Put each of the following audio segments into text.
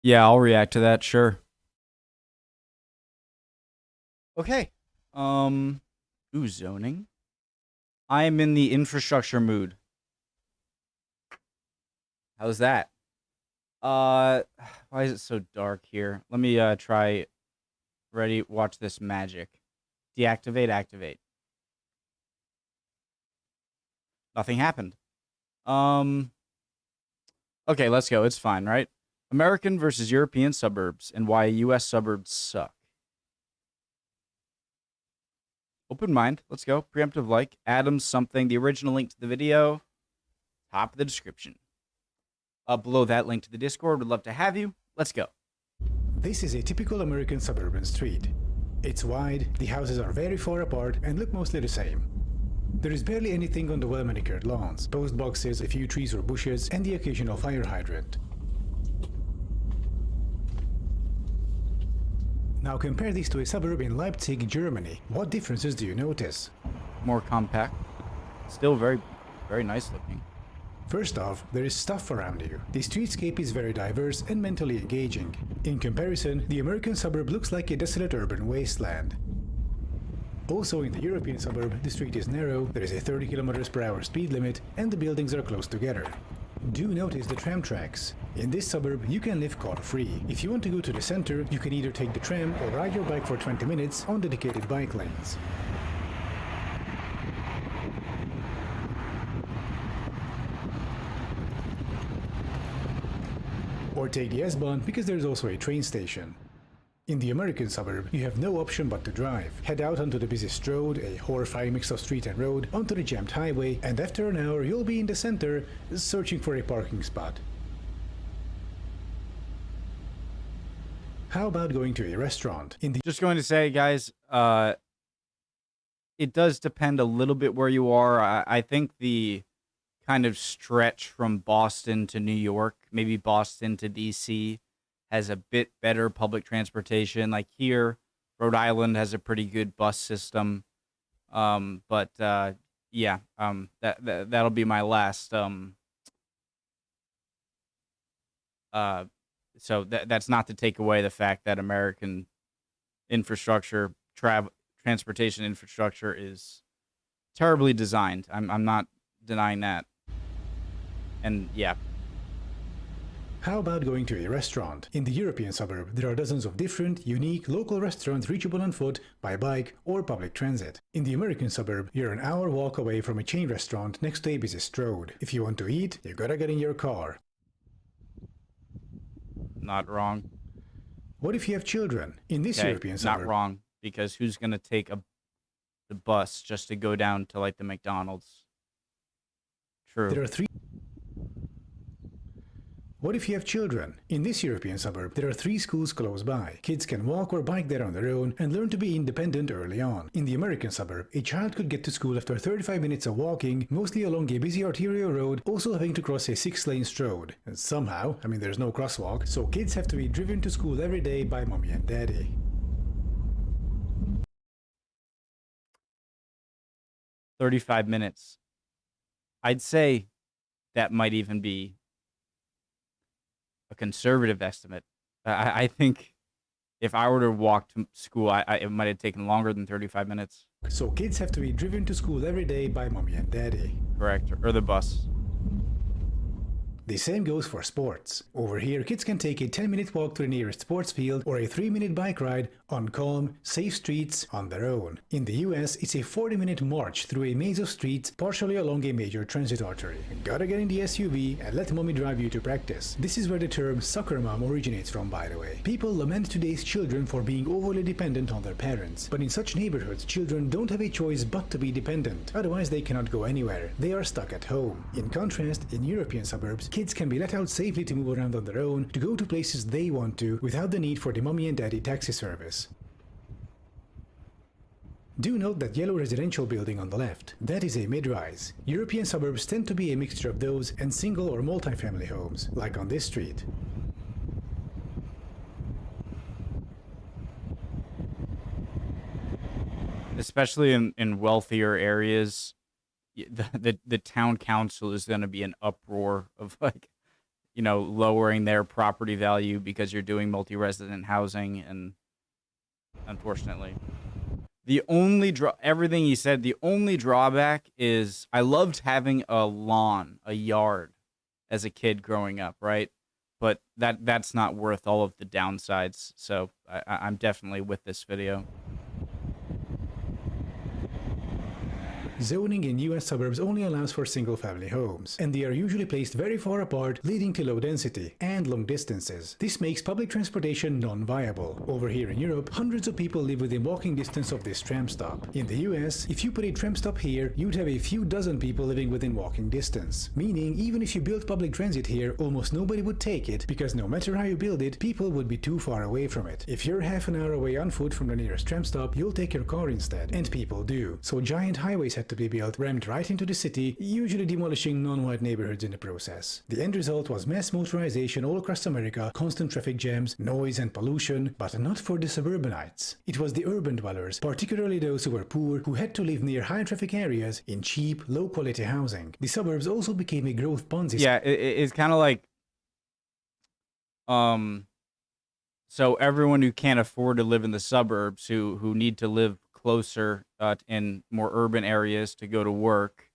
Yeah, I'll react to that, sure. Okay. Um, zoning. I am in the infrastructure mood. How's that? Uh, why is it so dark here? Let me try. Ready? Watch this magic. Deactivate, activate. Nothing happened. Um, okay, let's go. It's fine, right? American versus European suburbs and why US suburbs suck. Open mind. Let's go. Preemptive like. Adams something. The original link to the video. Top of the description. Below that, link to the Discord. Would love to have you. Let's go. This is a typical American suburban street. It's wide, the houses are very far apart and look mostly the same. There is barely anything on the well-manicured lawns, post boxes, a few trees or bushes, and the occasional fire hydrant. Now compare this to a suburb in Leipzig, Germany. What differences do you notice? More compact. Still very, very nice looking. First off, there is stuff around you. The streetscape is very diverse and mentally engaging. In comparison, the American suburb looks like a desolate urban wasteland. Also in the European suburb, the street is narrow, there is a 30 km/h speed limit, and the buildings are close together. Do notice the tram tracks. In this suburb, you can live car-free. If you want to go to the center, you can either take the tram or ride your bike for 20 minutes on dedicated bike lanes. Or take the S-Bahn because there's also a train station. In the American suburb, you have no option but to drive. Head out onto the busiest road, a horrifying mix of street and road, onto the jammed highway, and after an hour you'll be in the center, searching for a parking spot. How about going to a restaurant? Just going to say, guys, it does depend a little bit where you are. I think the kind of stretch from Boston to New York, maybe Boston to DC, has a bit better public transportation. Like here, Rhode Island has a pretty good bus system. Yeah, that'll be my last. So that's not to take away the fact that American infrastructure, transportation infrastructure is terribly designed. I'm not denying that. And yeah. How about going to a restaurant? In the European suburb, there are dozens of different, unique, local restaurants reachable on foot, by bike, or public transit. In the American suburb, you're an hour walk away from a chain restaurant next to a busy road. If you want to eat, you gotta get in your car. Not wrong. What if you have children? In this European suburb... Not wrong, because who's going to take the bus just to go down to, like, the McDonald's? True. There are three... What if you have children? In this European suburb, there are 3 schools close by. Kids can walk or bike there on their own and learn to be independent early on. In the American suburb, a child could get to school after 35 minutes of walking, mostly along a busy arterial road, also having to cross a 6-lane road. And somehow, there's no crosswalk, so kids have to be driven to school every day by mommy and daddy. "35 minutes." I'd say that might even be a conservative estimate. I think if I were to walk to school, it might have taken longer than 35 minutes. So kids have to be driven to school every day by mommy and daddy. Correct. Or the bus. The same goes for sports. Over here, kids can take a 10-minute walk to the nearest sports field or a 3-minute bike ride on calm, safe streets on their own. In the US, it's a 40-minute march through a maze of streets partially along a major transit artery. Gotta get in the SUV and let mommy drive you to practice. This is where the term soccer mom originates from, by the way. People lament today's children for being overly dependent on their parents. But in such neighborhoods, children don't have a choice but to be dependent. Otherwise, they cannot go anywhere. They are stuck at home. In contrast, in European suburbs, kids can be let out safely to move around on their own, to go to places they want to, without the need for the mommy and daddy taxi service. Do note that yellow residential building on the left. That is a mid-rise. European suburbs tend to be a mixture of those and single or multi-family homes, like on this street. Especially in wealthier areas, the town council is going to be an uproar of, like, lowering their property value because you're doing multi-resident housing, and unfortunately, everything he said, the only drawback is I loved having a lawn, a yard as a kid growing up, right? But that's not worth all of the downsides. So I'm definitely with this video. Zoning in US suburbs only allows for single-family homes, and they are usually placed very far apart, leading to low density and long distances. This makes public transportation non-viable. Over here in Europe, hundreds of people live within walking distance of this tram stop. In the US, if you put a tram stop here, you'd have a few dozen people living within walking distance. Meaning, even if you built public transit here, almost nobody would take it, because no matter how you build it, people would be too far away from it. If you're half an hour away on foot from the nearest tram stop, you'll take your car instead, and people do. So giant highways had to be built, rammed right into the city, usually demolishing non-white neighborhoods in the process. The end result was mass motorization all across America, constant traffic jams, noise and pollution, but not for the suburbanites. It was the urban dwellers, particularly those who were poor, who had to live near high traffic areas in cheap, low-quality housing. The suburbs also became a growth Ponzi. Yeah, it's kind of like, so everyone who can't afford to live in the suburbs, who need to live closer in more urban areas to go to work,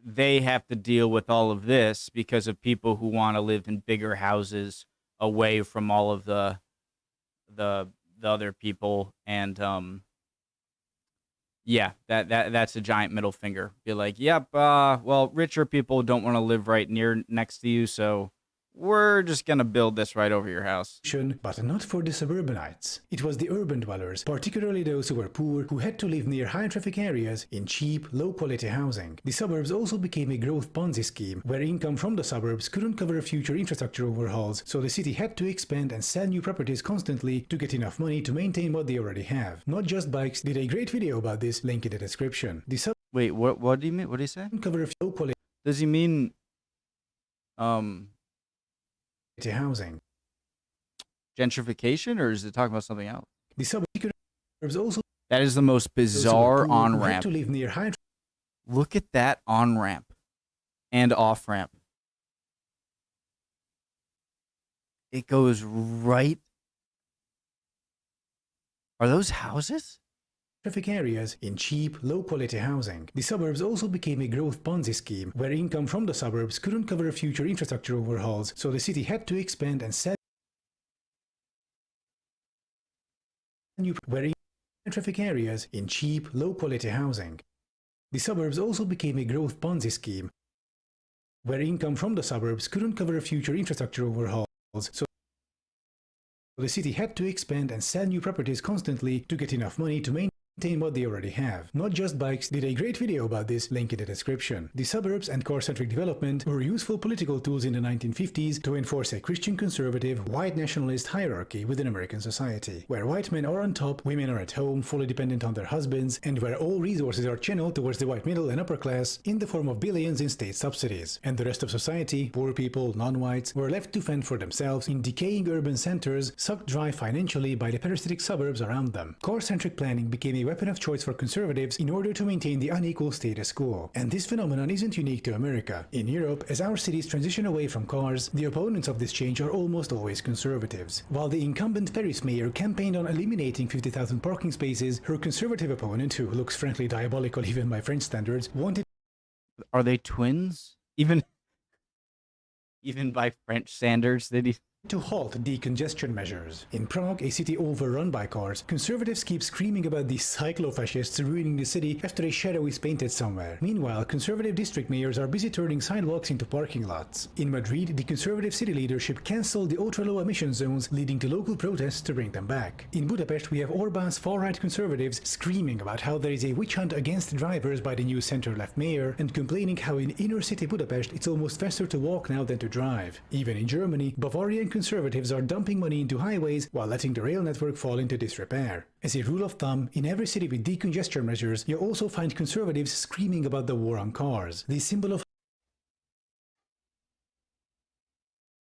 they have to deal with all of this because of people who want to live in bigger houses away from all of the other people. And yeah, that's a giant middle finger. Be like, yep, well, richer people don't want to live right next to you, so we're just gonna build this right over your house. But not for the suburbanites. It was the urban dwellers, particularly those who were poor, who had to live near high traffic areas in cheap, low-quality housing. The suburbs also became a growth Ponzi scheme, where income from the suburbs couldn't cover future infrastructure overhauls, so the city had to expand and sell new properties constantly to get enough money to maintain what they already have. Not Just Bikes did a great video about this, link in the description. Wait, what do you mean? What did he say? Cover low quality. Does he mean housing gentrification, or is it talking about something else? The suburbs also. That is the most bizarre on-ramp. To live near high. Look at that on-ramp and off-ramp. It goes right. Are those houses? Traffic areas in cheap, low-quality housing. The suburbs also became a growth Ponzi scheme, where income from the suburbs couldn't cover future infrastructure overhauls, so the city had to expand and sell new traffic areas in cheap, low-quality housing. The suburbs also became a growth Ponzi scheme, where income from the suburbs couldn't cover future infrastructure overhauls, so the city had to expand and sell new properties constantly to get enough money to maintain what they already have. Not Just Bikes did a great video about this, link in the description. The suburbs and car-centric development were useful political tools in the 1950s to enforce a Christian conservative, white nationalist hierarchy within American society, where white men are on top, women are at home, fully dependent on their husbands, and where all resources are channeled towards the white middle and upper class in the form of billions in state subsidies. And the rest of society, poor people, non-whites, were left to fend for themselves in decaying urban centers, sucked dry financially by the parasitic suburbs around them. Car-centric planning became a weapon of choice for conservatives in order to maintain the unequal status quo. And this phenomenon isn't unique to America. In Europe, as our cities transition away from cars, the opponents of this change are almost always conservatives. While the incumbent Paris mayor campaigned on eliminating 50,000 parking spaces, her conservative opponent, who looks frankly diabolical even by French standards, wanted... Are they twins? Even by French standards, did he... to halt decongestion measures. In Prague, a city overrun by cars, conservatives keep screaming about the cyclo-fascists ruining the city after a shadow is painted somewhere. Meanwhile, conservative district mayors are busy turning sidewalks into parking lots. In Madrid, the conservative city leadership cancelled the ultra-low emission zones, leading to local protests to bring them back. In Budapest, we have Orbán's far-right conservatives screaming about how there is a witch hunt against drivers by the new center-left mayor, and complaining how in inner-city Budapest it's almost faster to walk now than to drive. Even in Germany, Bavarian conservatives are dumping money into highways while letting the rail network fall into disrepair. As a rule of thumb, in every city with decongestion measures, you'll also find conservatives screaming about the war on cars, the symbol of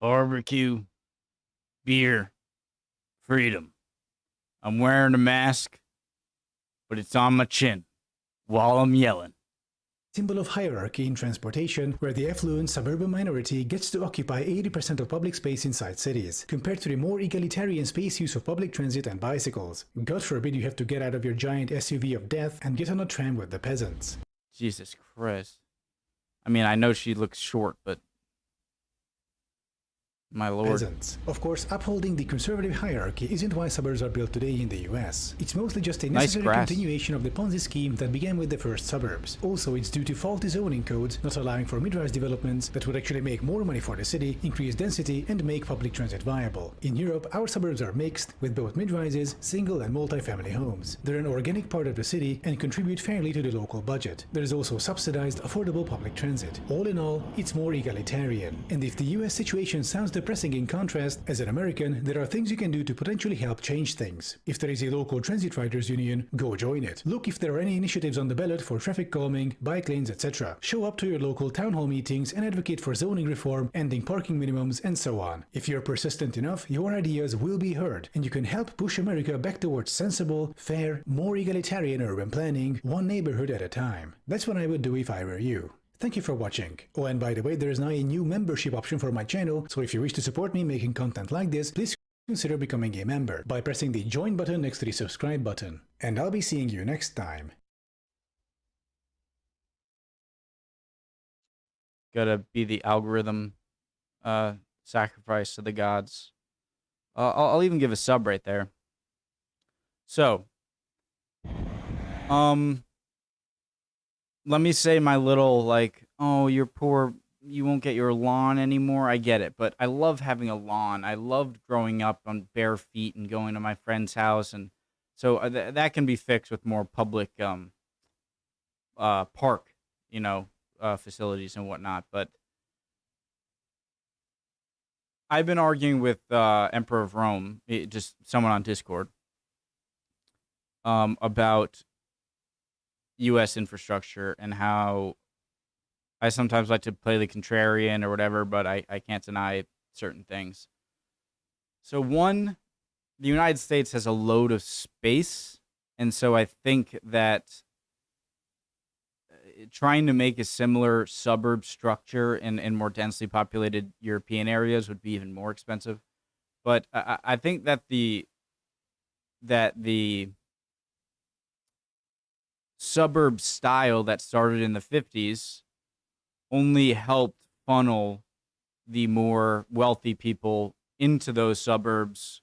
barbecue, beer, freedom. I'm wearing a mask, but it's on my chin while I'm yelling. symbol of hierarchy in transportation, where the affluent suburban minority gets to occupy 80% of public space inside cities, compared to the more egalitarian space use of public transit and bicycles. God forbid you have to get out of your giant SUV of death and get on a tram with the peasants. Jesus Christ. I mean, I know she looks short, but my lord. Peasants. Of course, upholding the conservative hierarchy isn't why suburbs are built today in the US. It's mostly just a necessary continuation of the Ponzi scheme that began with the first suburbs. Also, it's due to faulty zoning codes not allowing for mid-rise developments that would actually make more money for the city, increase density, and make public transit viable. In Europe, our suburbs are mixed, with both mid-rises, single and multi-family homes. They're an organic part of the city and contribute fairly to the local budget. There is also subsidized, affordable public transit. All in all, it's more egalitarian. And if the US situation sounds depressing in contrast, as an American, there are things you can do to potentially help change things. If there is a local transit riders union, go join it. Look if there are any initiatives on the ballot for traffic calming, bike lanes, etc. Show up to your local town hall meetings and advocate for zoning reform, ending parking minimums, and so on. If you're persistent enough, your ideas will be heard, and you can help push America back towards sensible, fair, more egalitarian urban planning, one neighborhood at a time. That's what I would do if I were you. Thank you for watching. Oh, and by the way, there is now a new membership option for my channel, so if you wish to support me making content like this, please consider becoming a member by pressing the join button next to the subscribe button. And I'll be seeing you next time. Gotta be the algorithm sacrifice to the gods. I'll even give a sub right there. So, let me say my little, like, oh, you're poor, you won't get your lawn anymore. I get it, but I love having a lawn. I loved growing up on bare feet and going to my friend's house, and so that can be fixed with more public park, facilities and whatnot. But I've been arguing with Emperor of Rome, just someone on Discord, about U.S. infrastructure and how I sometimes like to play the contrarian or whatever, but I can't deny certain things. So one, the United States has a load of space, and so I think that trying to make a similar suburb structure in more densely populated European areas would be even more expensive. But I think that the suburb style that started in the 50s only helped funnel the more wealthy people into those suburbs,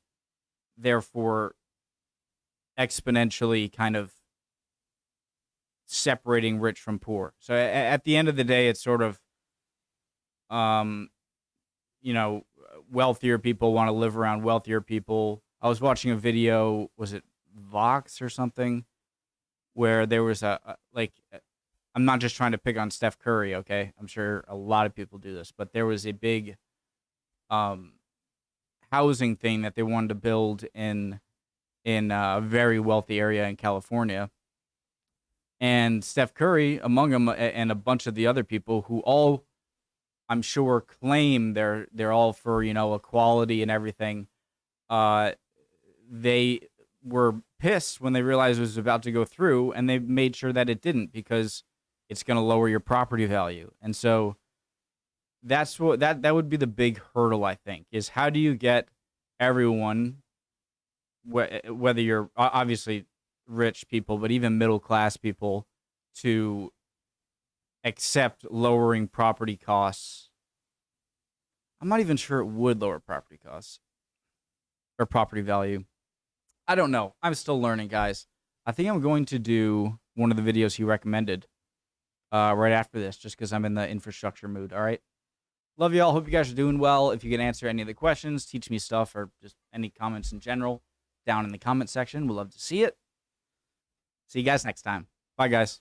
therefore exponentially kind of separating rich from poor. So at the end of the day, it's sort of, wealthier people want to live around wealthier people. I was watching a video, was it Vox or something, where there was I'm not just trying to pick on Steph Curry, okay? I'm sure a lot of people do this, but there was a big housing thing that they wanted to build in a very wealthy area in California. And Steph Curry, among them, and a bunch of the other people who all, I'm sure, claim they're all for, equality and everything, they were pissed when they realized it was about to go through, and they made sure that it didn't because it's going to lower your property value. And so that's what that would be the big hurdle, I think, is how do you get everyone, whether you're obviously rich people, but even middle class people, to accept lowering property costs. I'm not even sure it would lower property costs or property value. I don't know. I'm still learning, guys. I think I'm going to do one of the videos he recommended right after this, just because I'm in the infrastructure mood. All right. Love y'all. Hope you guys are doing well. If you can answer any of the questions, teach me stuff, or just any comments in general down in the comment section, we'd love to see it. See you guys next time. Bye, guys.